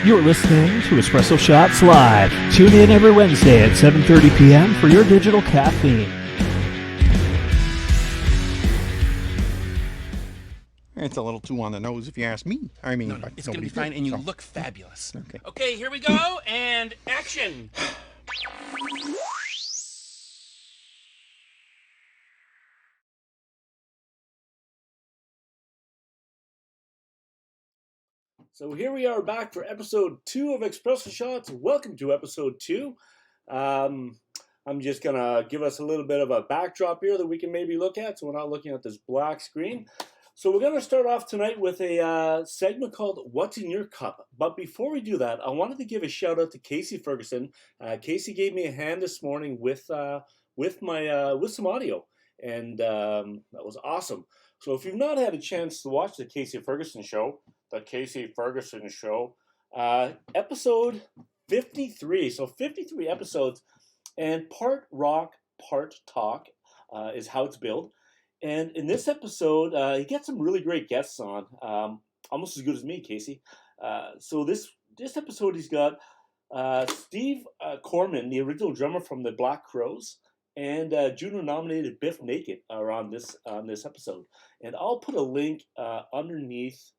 You're listening to Espresso Shots Live. Tune in every Wednesday at 7:30 p.m. for your digital caffeine. It's a little too on the nose if you ask me. I mean, No, it's going to be fine, and you look fabulous. Okay, here we go, and action! So here we are back for episode 2 of Espresso Shots. Welcome to episode 2. I'm just going to give us a little bit of a backdrop here that we can maybe look at, so we're not looking at this black screen. So we're going to start off tonight with a segment called What's in Your Cup? But before we do that, I wanted to give a shout out to Casey Ferguson. Casey gave me a hand this morning with some audio, and that was awesome. So if you've not had a chance to watch the Casey Ferguson show, episode 53. So 53 episodes, and part rock, part talk is how it's billed. And in this episode, he gets some really great guests on, almost as good as me, Casey. So this episode, he's got Steve Corman, the original drummer from the Black Crowes, and Juno-nominated Biff Naked are on this episode. And I'll put a link underneath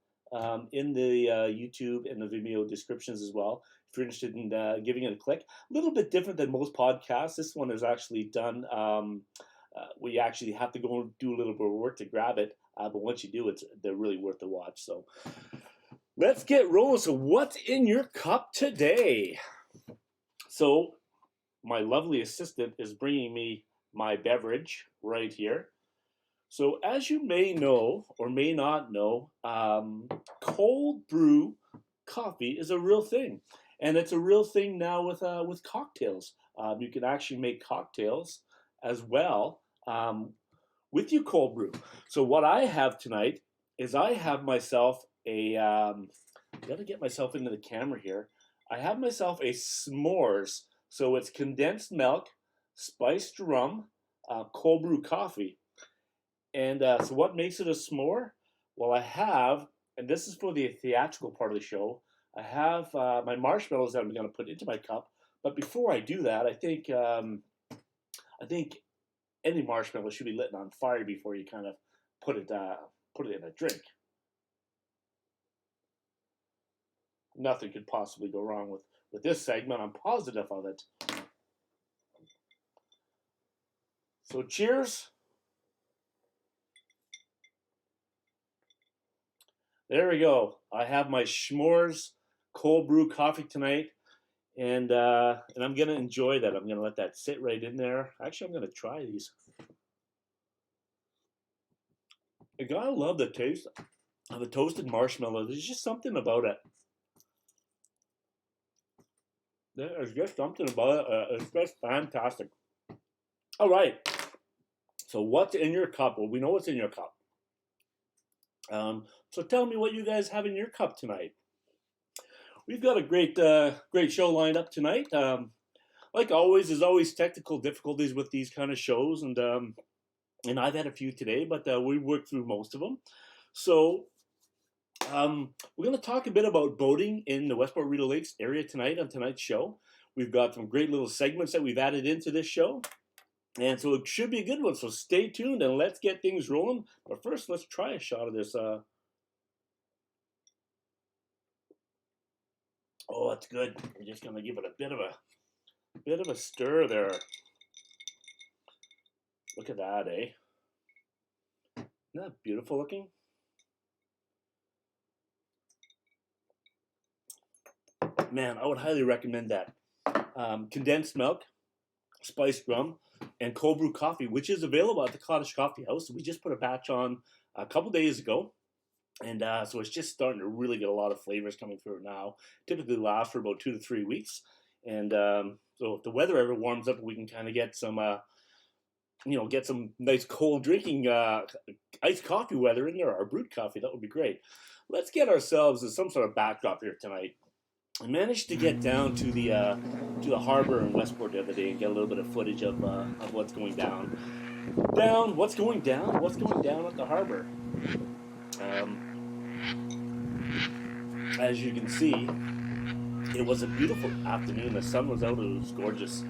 in the YouTube and the Vimeo descriptions as well, if you're interested in giving it a click. A little bit different than most podcasts. This one is actually done. We actually have to go and do a little bit of work to grab it, but once you do, they're really worth the watch. So let's get rolling. So what's in your cup today? So my lovely assistant is bringing me my beverage right here. So as you may know or may not know, cold brew coffee is a real thing, and it's a real thing now with cocktails. You can actually make cocktails as well with your cold brew. So what I have tonight is I have myself gotta get myself into the camera here. I have myself a s'mores. So it's condensed milk, spiced rum, cold brew coffee. And so what makes it a s'more? Well, I have, and this is for the theatrical part of the show, I have my marshmallows that I'm going to put into my cup. But before I do that, I think any marshmallow should be lit on fire before you kind of put it in a drink. Nothing could possibly go wrong with this segment. I'm positive of it. So cheers. There we go. I have my s'mores cold brew coffee tonight, and I'm gonna enjoy that. I'm gonna let that sit right in there. Actually, I'm gonna try these. I gotta love the taste of the toasted marshmallow. There's just something about it. There's just something about it. It's just fantastic. All right. So what's in your cup? Well, we know what's in your cup. So tell me what you guys have in your cup tonight. We've got a great show lined up tonight. Like always, there's always technical difficulties with these kind of shows, and I've had a few today, but we worked through most of them. So we're going to talk a bit about boating in the Westport Rideau Lakes area tonight on tonight's show. We've got some great little segments that we've added into this show. And so it should be a good one. So stay tuned and let's get things rolling. But first, let's try a shot of this. Oh, it's good. I'm just gonna give it a bit of a stir there. Look at that, eh? Isn't that beautiful looking? Man, I would highly recommend that. Condensed milk, spiced rum, and cold brew coffee, which is available at the Cottage Coffee House. We just put a batch on a couple days ago, and so it's just starting to really get a lot of flavors coming through it now. Typically lasts for about 2 to 3 weeks, and so if the weather ever warms up, we can kind of get some nice cold drinking iced coffee weather in there, or brewed coffee. That would be great. Let's get ourselves some sort of backdrop here tonight. I managed to get down to the harbor in Westport the other day and get a little bit of footage of what's going down. What's going down at the harbor. As you can see, It was a beautiful afternoon. The sun was out. It was gorgeous.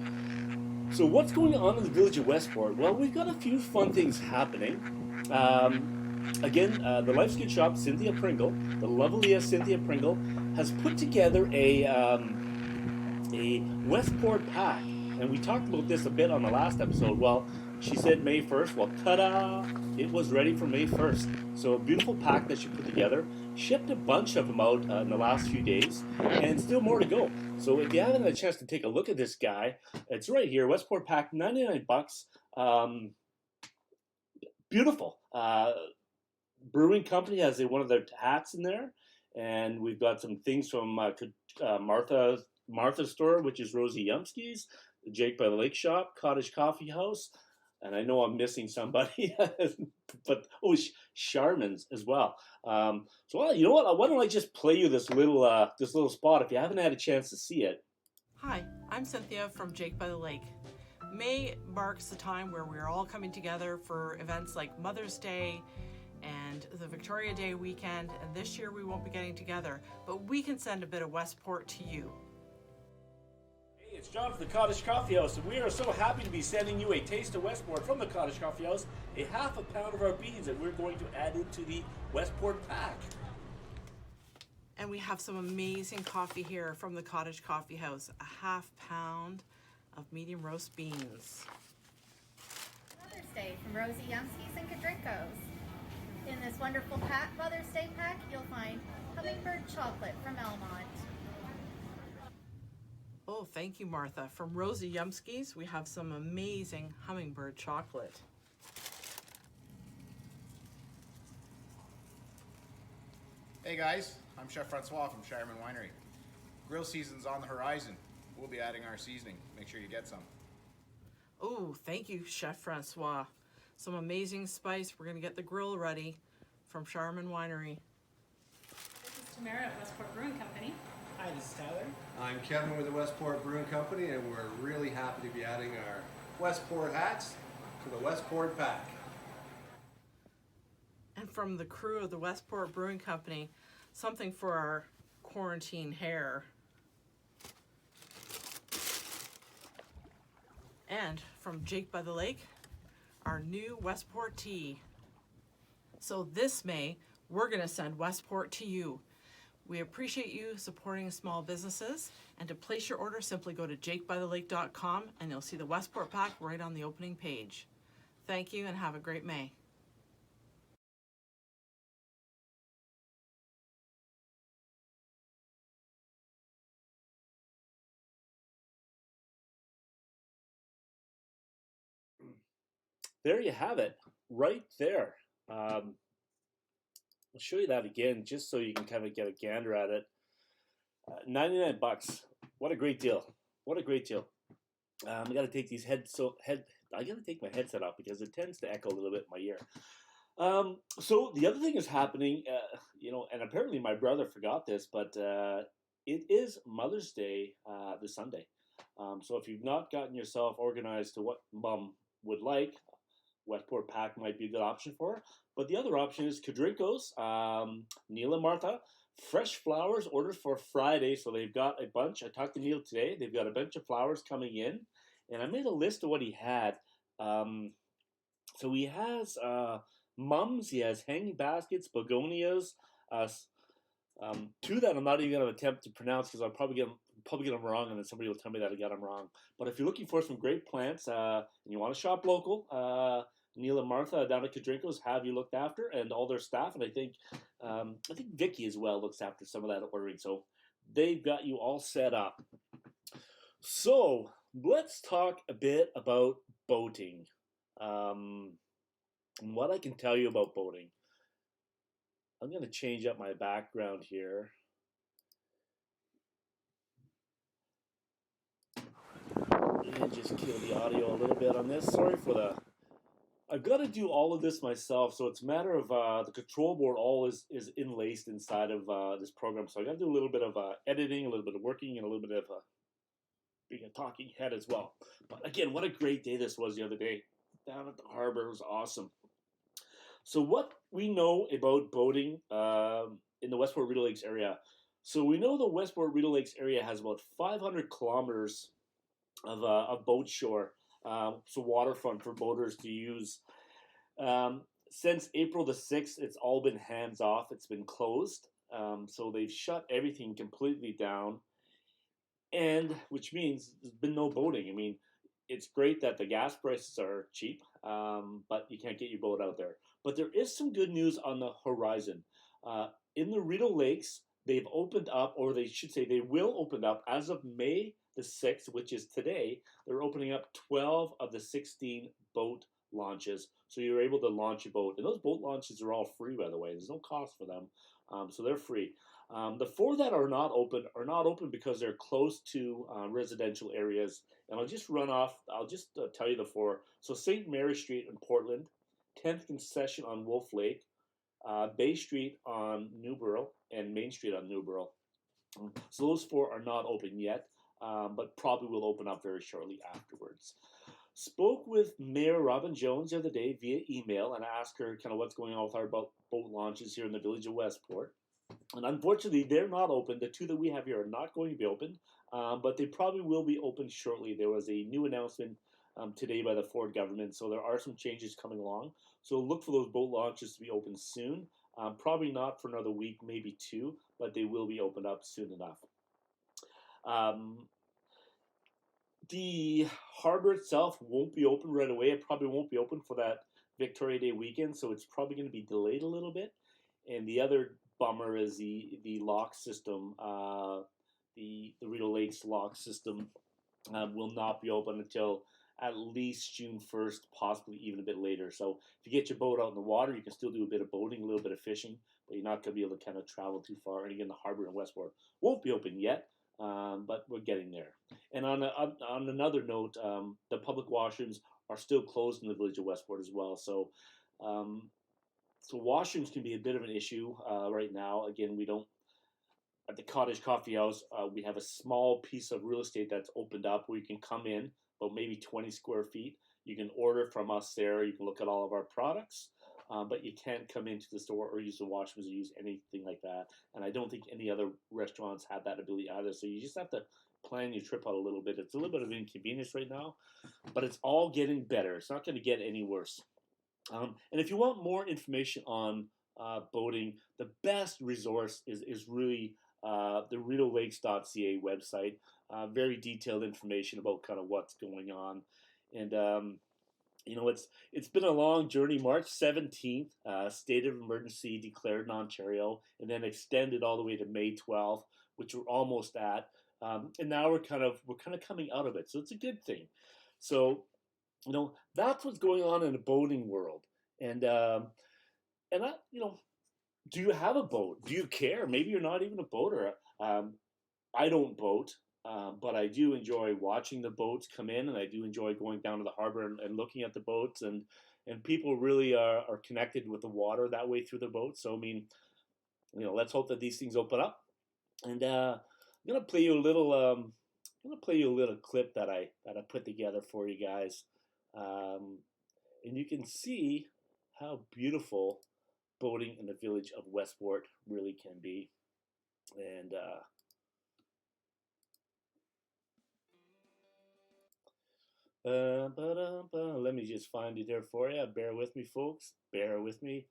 So what's going on in the village of Westport? Well, we've got a few fun things happening. Again, the Life's Good Shop, Cynthia Pringle, the loveliest Cynthia Pringle, has put together a Westport pack. And we talked about this a bit on the last episode. Well, she said May 1st. Well, ta-da! It was ready for May 1st. So a beautiful pack that she put together. Shipped a bunch of them out in the last few days. And still more to go. So if you haven't had a chance to take a look at this guy, it's right here. Westport pack, $99. Beautiful. Brewing Company has one of their hats in there. And we've got some things from Martha's store, which is Rosie Yumski's, Jake by the Lake Shop, Cottage Coffee House, and I know I'm missing somebody, but Charmin's as well. You know what? Why don't I just play you this little spot if you haven't had a chance to see it. Hi, I'm Cynthia from Jake by the Lake. May marks the time where we're all coming together for events like Mother's Day and the Victoria Day weekend, and this year we won't be getting together, but we can send a bit of Westport to you. Hey, it's John from the Cottage Coffee House, and we are so happy to be sending you a taste of Westport from the Cottage Coffee House, a half a pound of our beans that we're going to add into the Westport pack. And we have some amazing coffee here from the Cottage Coffee House, a half pound of medium roast beans. Mother's Day from Rosie Yumski's and Kadrinkos. In this wonderful Mother's Day pack, you'll find hummingbird chocolate from Elmont. Oh, thank you, Martha. From Rosie Yumski's, we have some amazing hummingbird chocolate. Hey guys, I'm Chef Francois from Charmin Winery. Grill season's on the horizon. We'll be adding our seasoning. Make sure you get some. Oh, thank you, Chef Francois. Some amazing spice. We're going to get the grill ready from Charmin Winery. This is Tamara at Westport Brewing Company. Hi, this is Tyler. I'm Kevin with the Westport Brewing Company, and we're really happy to be adding our Westport hats to the Westport pack. And from the crew of the Westport Brewing Company, something for our quarantine hair. And from Jake by the Lake, our new Westport tea. So this May, we're going to send Westport to you. We appreciate you supporting small businesses, and to place your order, simply go to jakebythelake.com and you'll see the Westport pack right on the opening page. Thank you and have a great May. There you have it, right there. I'll show you that again, just so you can kind of get a gander at it. $99. What a great deal! What a great deal! I got to take these I got to take my headset off because it tends to echo a little bit in my ear. So the other thing is happening, and apparently my brother forgot this, but it is Mother's Day this Sunday. So if you've not gotten yourself organized to what Mom would like, Westport pack might be a good option for her. But the other option is Kadrinkos, Neil and Martha. Fresh flowers ordered for Friday, so they've got a bunch. I talked to Neil today. They've got a bunch of flowers coming in, and I made a list of what he had. So he has mums, he has hanging baskets, begonias, two that I'm not even going to attempt to pronounce because I'll probably get them wrong, and then somebody will tell me that I got them wrong. But if you're looking for some great plants and you want to shop local, Neil and Martha down at Kadrinkos have you looked after, and all their staff, and I think Vicky as well looks after some of that ordering. So they've got you all set up. So let's talk a bit about boating. And what I can tell you about boating. I'm going to change up my background here. And just kill the audio a little bit on this. Sorry for the... I've got to do all of this myself, so it's a matter of the control board all is enlaced inside of this program. So I got to do a little bit of editing, a little bit of working, and a little bit of being a talking head as well. But again, what a great day this was the other day. Down at the harbor, it was awesome. So what we know about boating in the Westport Rideau Lakes area, So we know the Westport Rideau Lakes area has about 500 kilometers of boat shore, so waterfront for boaters to use. Since April the 6th, it's all been hands off. It's been closed. So they've shut everything completely down, and which means there's been no boating. I mean, it's great that the gas prices are cheap, but you can't get your boat out there. But there is some good news on the horizon. In the Rideau Lakes, they've opened up, or they should say they will open up as of May the 6th, which is today. They're opening up 12 of the 16 boat launches. So you're able to launch a boat. And those boat launches are all free, by the way. There's no cost for them. So they're free. The 4 that are not open because they're close to residential areas. And I'll just tell you the 4. So St. Mary Street in Portland, 10th Concession on Wolf Lake, Bay Street on Newborough, and Main Street on Newborough. So those 4 are not open yet, but probably will open up very shortly afterwards. Spoke with Mayor Robin Jones the other day via email and asked her kind of what's going on with our boat launches here in the village of Westport. And unfortunately, they're not open. The 2 that we have here are not going to be open, but they probably will be open shortly. There was a new announcement today by the Ford government, so there are some changes coming along. So look for those boat launches to be open soon. Probably not for another week, maybe 2, but they will be opened up soon enough. The harbor itself won't be open right away. It probably won't be open for that Victoria Day weekend, so it's probably going to be delayed a little bit. And the other bummer is the lock system. The Rideau Lakes lock system will not be open until at least June 1st, possibly even a bit later. So if you get your boat out in the water, you can still do a bit of boating, a little bit of fishing, but you're not going to be able to kind of travel too far. And again, the harbor in Westport won't be open yet, but we're getting there. And on another note, the public washrooms are still closed in the village of Westport as well. So washrooms can be a bit of an issue right now. Again, we don't, at the Cottage Coffee House, we have a small piece of real estate that's opened up where you can come in, about maybe 20 square feet. You can order from us there. You can look at all of our products, but you can't come into the store or use the washrooms or use anything like that. And I don't think any other restaurants have that ability either. So you just have to plan your trip out a little bit. It's a little bit of an inconvenience right now, but it's all getting better. It's not going to get any worse. And if you want more information on boating, the best resource is really the RideauLakes.ca website. Very detailed information about kind of what's going on. And, it's been a long journey. March 17th, state of emergency declared in Ontario, and then extended all the way to May 12th, which we're almost at. And now we're kind of coming out of it. So it's a good thing. So, that's what's going on in the boating world. And do you have a boat? Do you care? Maybe you're not even a boater. I don't boat, but I do enjoy watching the boats come in, and I do enjoy going down to the harbor and looking at the boats. And people really are connected with the water that way through the boats. So, I mean, let's hope that these things open up. And I'm gonna play you a little clip that I put together for you guys, and you can see how beautiful boating in the village of Westport really can be. And let me just find it there for you. Bear with me, folks. Bear with me.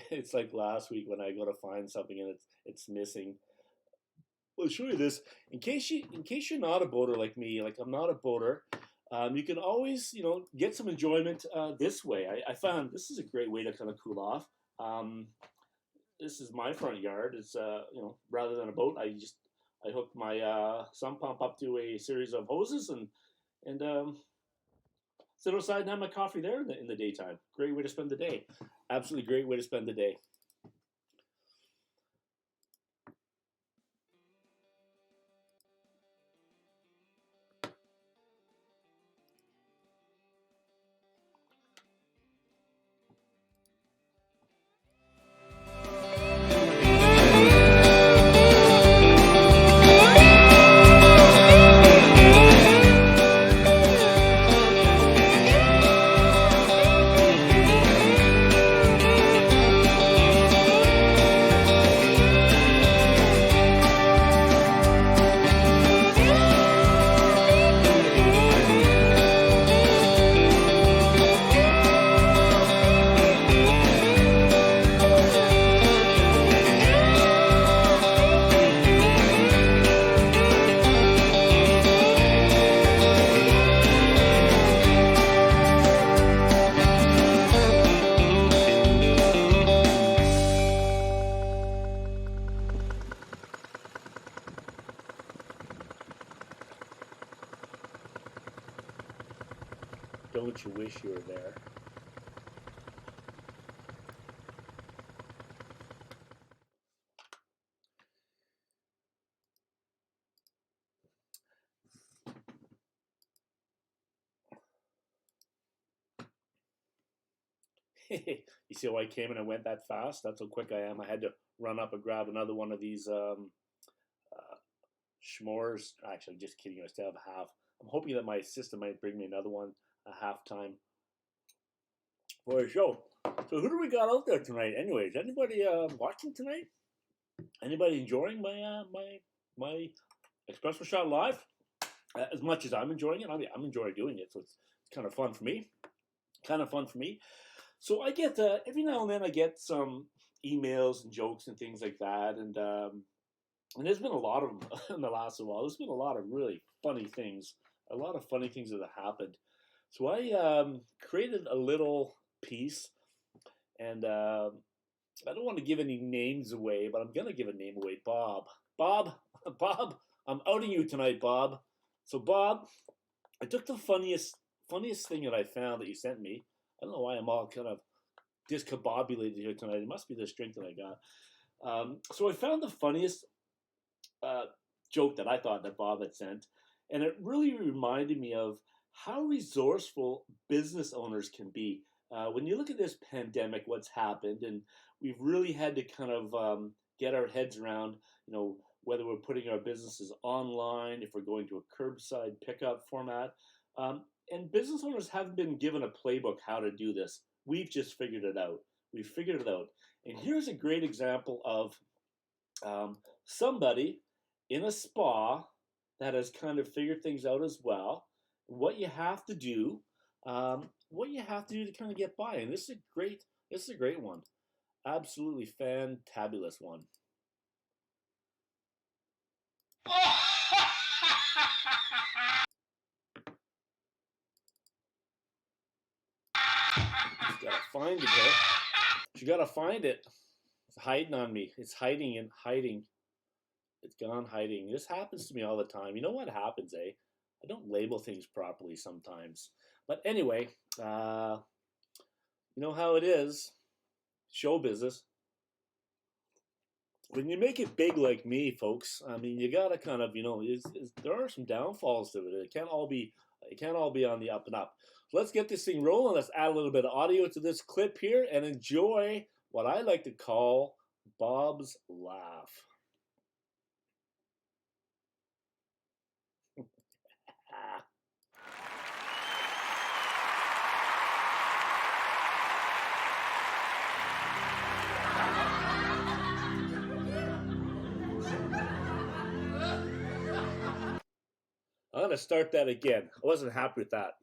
It's like last week when I go to find something and it's missing. I'll show you this in case you're not a boater like me. Like, I'm not a boater. You can always get some enjoyment this way. I found this is a great way to kind of cool off. This is my front yard. It's rather than a boat, I hooked my sump pump up to a series of hoses and sit outside and have my coffee there in the daytime. Great way to spend the day. Absolutely great way to spend the day. there. You see how I came and I went that fast? That's how quick I am. I had to run up and grab another one of these s'mores. Actually, just kidding. I still have half. I'm hoping that my assistant might bring me another one a half time for a show. So who do we got out there tonight? Anyways, anybody watching tonight? Anybody enjoying my Espresso Shot Live? As much as I'm enjoying it, I mean, I'm enjoying doing it, so it's kind of fun for me. So I get every now and then I get some emails and jokes and things like that, and there's been a lot of them in the last while. There's been a lot of really funny things, a lot of funny things that have happened. So I created a little piece, and I don't want to give any names away, but I'm gonna give a name away. Bob, I'm outing you tonight, Bob. So Bob, I took the funniest thing that I found that you sent me. I don't know why I'm all kind of discombobulated here tonight. It must be this drink that I got. So I found the funniest joke that I thought that Bob had sent, and it really reminded me of how resourceful business owners can be. When you look at this pandemic, what's happened, and we've really had to kind of get our heads around, whether we're putting our businesses online, if we're going to a curbside pickup format. And business owners haven't been given a playbook how to do this. We've just figured it out. We've figured it out. And here's a great example of somebody in a spa that has kind of figured things out as well. What you have to do, to kind of get by. And this is a great one. Absolutely fantabulous one. Gotta find it here. You gotta find it. It's hiding on me. It's hiding. It's gone hiding. This happens to me all the time. You know what happens, eh? I don't label things properly sometimes. But anyway, you know how it is. Show business. When you make it big like me, folks, I mean, you gotta kind of, there are some downfalls to it. It can't all be on the up and up. So let's get this thing rolling. Let's add a little bit of audio to this clip here and enjoy what I like to call Bob's laugh. I'm going to start that again. I wasn't happy with that.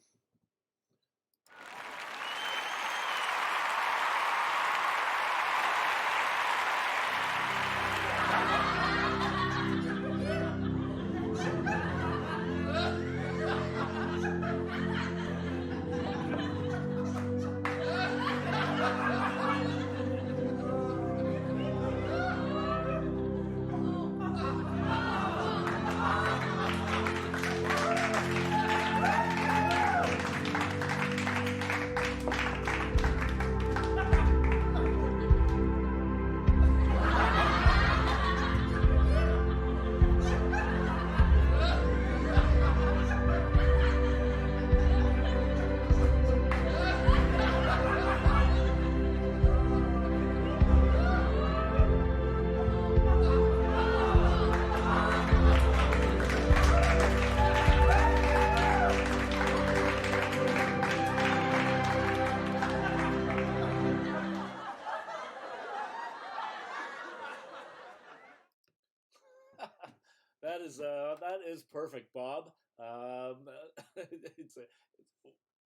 That is perfect, Bob.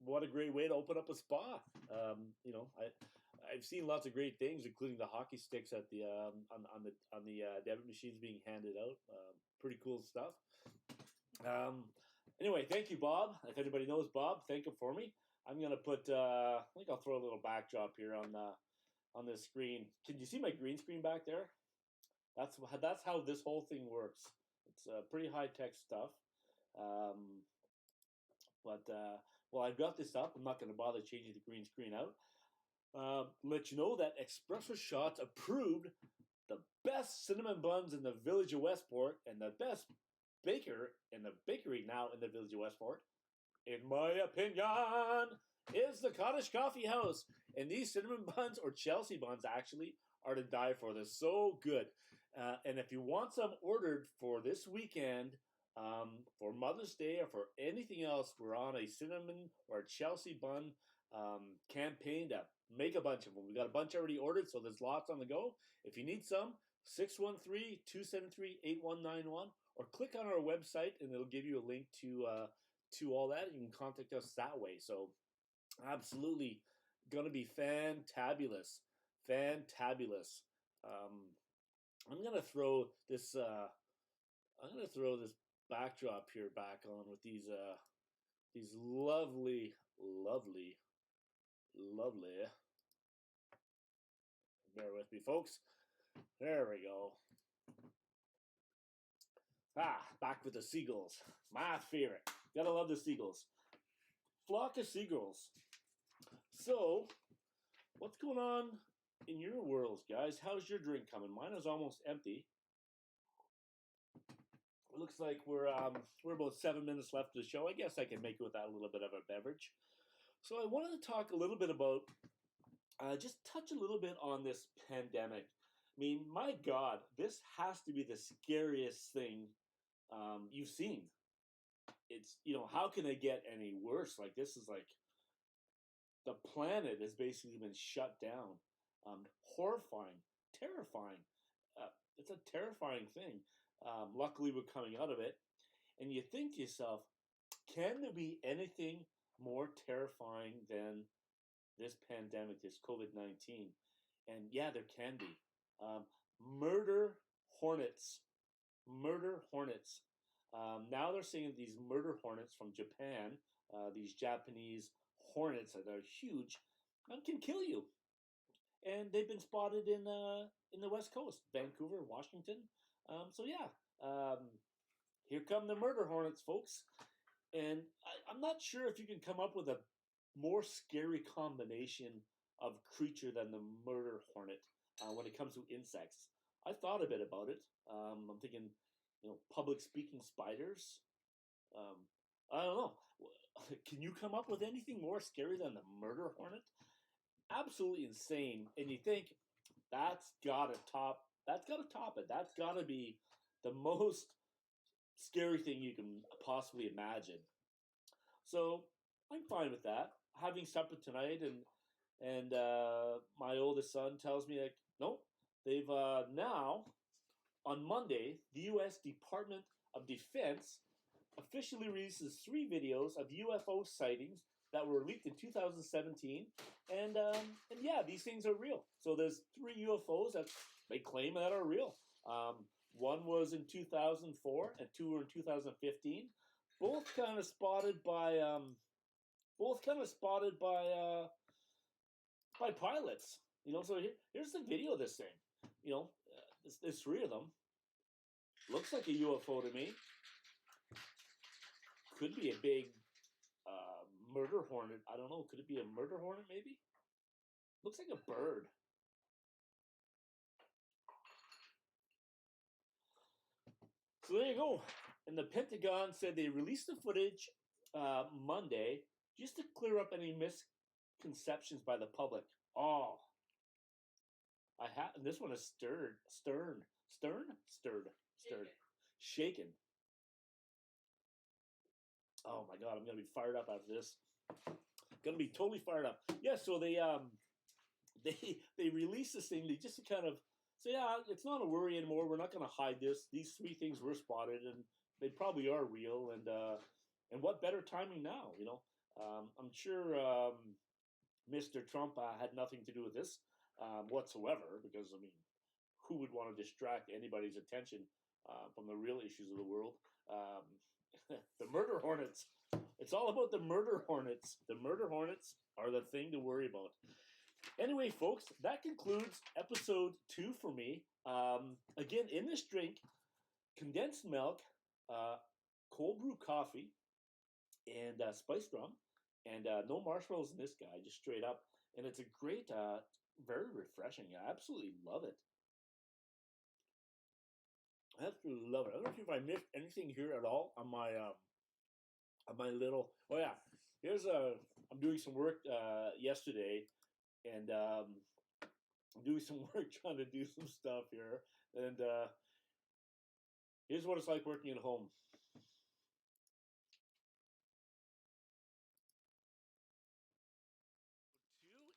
What a great way to open up a spa. I've seen lots of great things, including the hockey sticks at the on the debit machines being handed out. Pretty cool stuff. Anyway, thank you, Bob. If anybody knows Bob, thank him for me. I'm gonna put. I think I'll throw a little backdrop here on this screen. Can you see my green screen back there? That's how this whole thing works. It's pretty high tech stuff. But Well, I've got this up. I'm not going to bother changing the green screen out. Let you know that Espresso Shots approved the best cinnamon buns in the village of Westport and the best baker in the bakery now in the village of Westport, in my opinion, is the Cottage Coffee House. And these cinnamon buns, or Chelsea buns actually, are to die for. They're so good. And if you want some ordered for this weekend, for Mother's Day or for anything else, we're on a cinnamon or a Chelsea bun campaign to make a bunch of them. We got a bunch already ordered, so there's lots on the go. If you need some, 613-273-8191, or click on our website and it'll give you a link to all that. You can contact us that way. So absolutely gonna be fantabulous. I'm gonna throw this backdrop here back on with these lovely bear with me, folks. There we go. Back with the seagulls. My favorite. Gotta love the seagulls. Flock of seagulls. So, what's going on in your worlds, guys? How's your drink coming? Mine is almost empty. It looks like we're about 7 minutes left of the show. I guess I can make it without a little bit of a beverage. So I wanted to talk a little bit about, just touch a little bit on this pandemic. I mean, my God, this has to be the scariest thing you've seen. It's, how can it get any worse? Like, this is like, the planet has basically been shut down. Horrifying, terrifying. It's a terrifying thing. Luckily, we're coming out of it. And you think to yourself, can there be anything more terrifying than this pandemic, this COVID-19? And yeah, there can be. Murder hornets. Now they're saying these murder hornets from Japan, these Japanese hornets that are huge, can kill you. And they've been spotted in the West Coast, Vancouver, Washington. Here come the murder hornets, folks. And I'm not sure if you can come up with a more scary combination of creature than the murder hornet when it comes to insects. I thought a bit about it. I'm thinking, public speaking spiders. I don't know. Can you come up with anything more scary than the murder hornet? Absolutely insane. And you think that's gotta top it. That's gotta be the most scary thing you can possibly imagine. So I'm fine with that. Having supper tonight, and my oldest son tells me, like, nope, they've now on Monday, the U.S. Department of Defense officially releases 3 videos of UFO sightings that were leaked in 2017, and yeah, these things are real. So there's 3 UFOs that they claim that are real. One was in 2004, and 2 were in 2015. Both kind of spotted by pilots. So here's the video of this thing. There's 3 of them. Looks like a UFO to me. Could be a big murder hornet. I don't know. Could it be a murder hornet, maybe? Looks like a bird. So there you go. And the Pentagon said they released the footage Monday just to clear up any misconceptions by the public. Oh, this one is shaken. Oh my God, I'm gonna be fired up after this. Gonna be totally fired up. Yeah, so they released this thing. They just kind of say, yeah, it's not a worry anymore. We're not gonna hide this. These 3 things were spotted, and they probably are real. And what better timing now? I'm sure Mr. Trump had nothing to do with this whatsoever, because who would want to distract anybody's attention from the real issues of the world? The murder hornets. It's all about the murder hornets. The murder hornets are the thing to worry about. Anyway, folks, that concludes episode 2 for me. Again, in this drink, condensed milk, cold brew coffee, and spiced rum. And no marshmallows in this guy, just straight up. And it's a great, very refreshing. I absolutely love it. I absolutely love it. I don't know if I missed anything here at all on my little. Oh yeah, here's I'm doing some work yesterday, and I'm doing some work trying to do some stuff here, and here's what it's like working at home.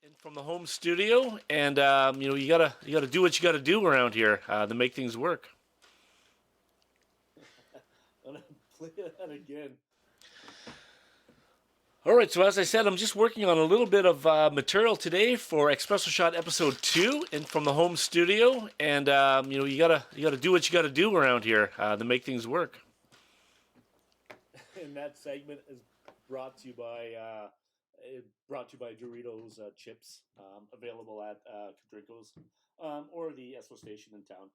And from the home studio, and you gotta do what you gotta do around here to make things work. I'm gonna play that again. All right, so as I said, I'm just working on a little bit of material today for Espresso Shot episode 2, and from the home studio, and you gotta do what you gotta do around here to make things work. And that segment is brought to you by Doritos chips, available at Cadrinko's or the Esso station in town.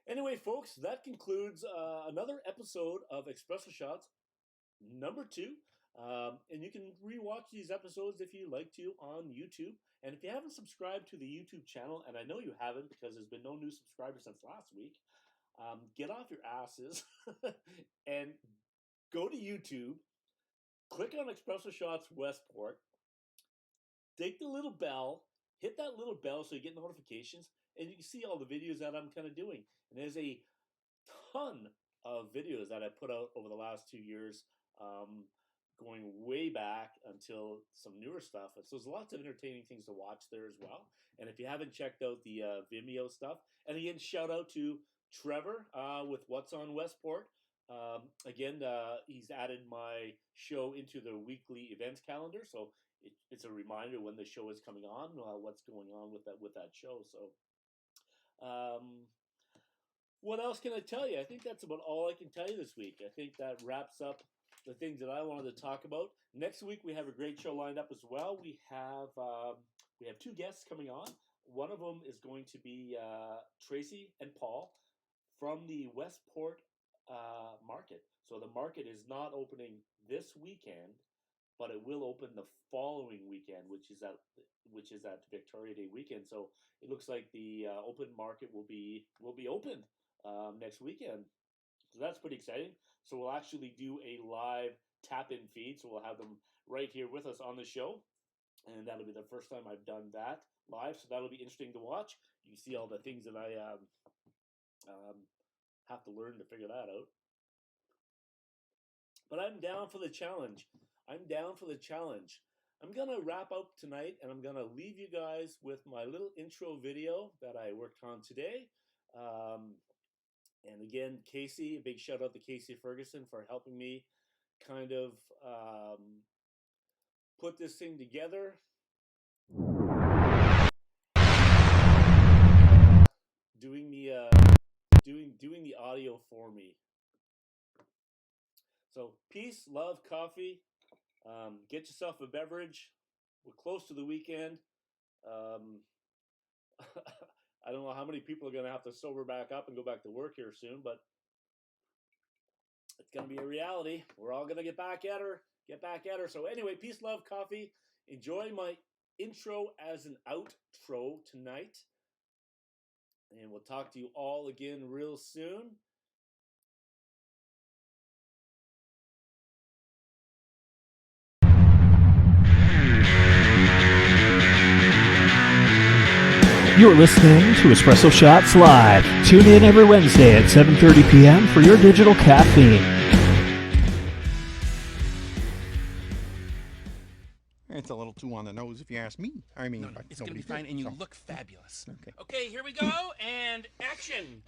Anyway, folks, that concludes another episode of Espresso Shots number 2. And you can rewatch these episodes if you like to on YouTube. And if you haven't subscribed to the YouTube channel, and I know you haven't because there's been no new subscribers since last week, get off your asses and go to YouTube, click on Espresso Shots Westport, take the little bell, hit that little bell so you get notifications, and you can see all the videos that I'm kind of doing. And there's a ton of videos that I put out over the last 2 years, going way back until some newer stuff. And so there's lots of entertaining things to watch there as well. And if you haven't checked out the Vimeo stuff, and again, shout out to Trevor with What's on Westport. Again, he's added my show into the weekly events calendar, so it's a reminder when the show is coming on, what's going on with that show. So, what else can I tell you? I think that's about all I can tell you this week. I think that wraps up the things that I wanted to talk about. Next week we have a great show lined up as well. We have 2 guests coming on. One of them is going to be Tracy and Paul from the Westport market. So the market is not opening this weekend, but it will open the following weekend, which is at Victoria Day weekend. So it looks like the open market will be opened next weekend. So that's pretty exciting. So we'll actually do a live tap-in feed. So we'll have them right here with us on the show. And that'll be the first time I've done that live. So that'll be interesting to watch. You can see all the things that I have to learn to figure that out. But I'm down for the challenge. I'm going to wrap up tonight, and I'm going to leave you guys with my little intro video that I worked on today. And again, Casey, a big shout out to Casey Ferguson for helping me kind of put this thing together. Doing the audio for me. So peace, love, coffee. Get yourself a beverage. We're close to the weekend. I don't know how many people are going to have to sober back up and go back to work here soon, but it's going to be a reality. We're all going to get back at her. So anyway, peace, love, coffee. Enjoy my intro as an outro tonight. And we'll talk to you all again real soon. You're listening to Espresso Shots Live. Tune in every Wednesday at 7:30 p.m. for your digital caffeine. It's a little too on the nose if you ask me. I mean, No, it's going to be fine, and you look fabulous. Okay. Okay, here we go, and action.